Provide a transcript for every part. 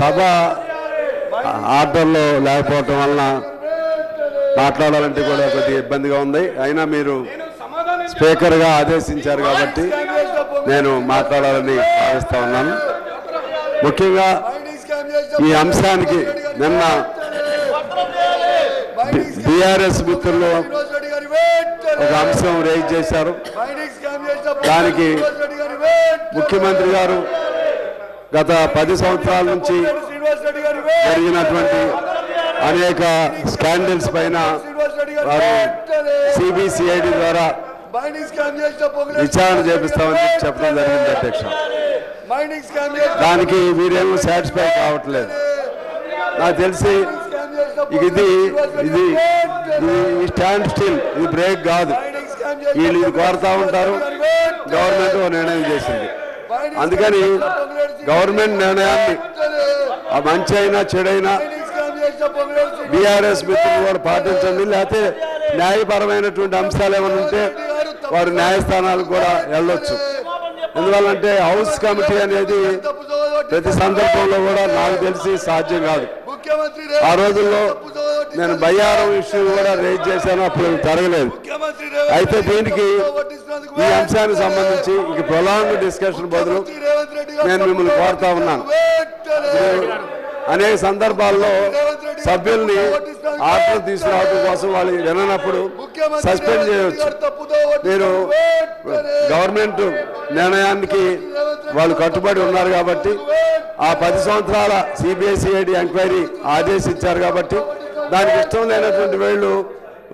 సభ ఆర్డర్లో లేకపోవటం వలన మాట్లాడాలంటే కూడా కొద్దిగా ఇబ్బందిగా ఉంది. అయినా మీరు స్పీకర్గా ఆదేశించారు కాబట్టి నేను మాట్లాడాలని భావిస్తా ఉన్నాను. ముఖ్యంగా ఈ అంశానికి నిన్న బీఆర్ఎస్ మిత్రులు ఒక అంశం రేజ్ చేశారు. దానికి ముఖ్యమంత్రి గారు గత 10 సంవత్సరాల నుంచి జరిగినటువంటి అనేక స్కాండల్స్ పైన వారు సిబిసిఐడి ద్వారా విచారణ చేపిస్తామని చెప్పడం జరిగింది అధ్యక్ష. దానికి మీరేమో సాటిస్ఫై కావట్లేదు. నాకు తెలిసి ఇది స్టాండ్ స్టిల్, ఇది బ్రేక్ కాదు. వీళ్ళు ఇది కోరుతా ఉంటారు, గవర్నమెంట్ నిర్ణయం చేసింది. అందుకని గవర్నమెంట్ నిర్ణయాన్ని మంచి అయినా చెడైనా బీఆర్ఎస్ మిత్రులు కూడా పాటించండి. లేకపోతే న్యాయపరమైనటువంటి అంశాలు ఏమైనా ఉంటే వారు న్యాయస్థానాలకు కూడా వెళ్ళొచ్చు. ఎందువల్లంటే హౌస్ కమిటీ అనేది ప్రతి సందర్భంలో కూడా నాకు తెలిసి సాధ్యం కాదు. ఆ రోజుల్లో నేను బయ్యారం ఇష్యూ కూడా రేజ్ చేశాను, అప్పుడు జరగలేదు. అయితే దీనికి ఈ అంశానికి సంబంధించి ఇక ప్రొలాంగ్ డిస్కషన్ బదులు నేను మిమ్మల్ని కోరుతా ఉన్నాను. అనేక సందర్భాల్లో సభ్యుల్ని ఆర్డర్ తీసుకురావడం కోసం వాళ్ళు విననప్పుడు సస్పెండ్ చేయవచ్చు. మీరు గవర్నమెంట్ నిర్ణయానికి వాళ్ళు కట్టుబడి ఉన్నారు కాబట్టి ఆ 10 సంవత్సరాల సిబిఐసిఐడి ఎంక్వైరీ ఆదేశించారు కాబట్టి దానికి ఇష్టం లేనటువంటి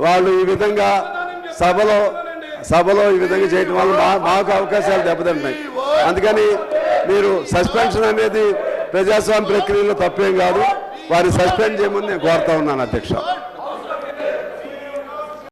వాళ్ళు ఈ విధంగా సభలో ఈ విధంగా చేయడం వల్ల మాకు అవకాశాలు దెబ్బతింటాయి. అందుకని మీరు సస్పెన్షన్ అనేది ప్రజాస్వామ్య ప్రక్రియలో తప్పేం కాదు. వారిని సస్పెండ్ చేయమని నేను కోరుతా ఉన్నాను అధ్యక్ష.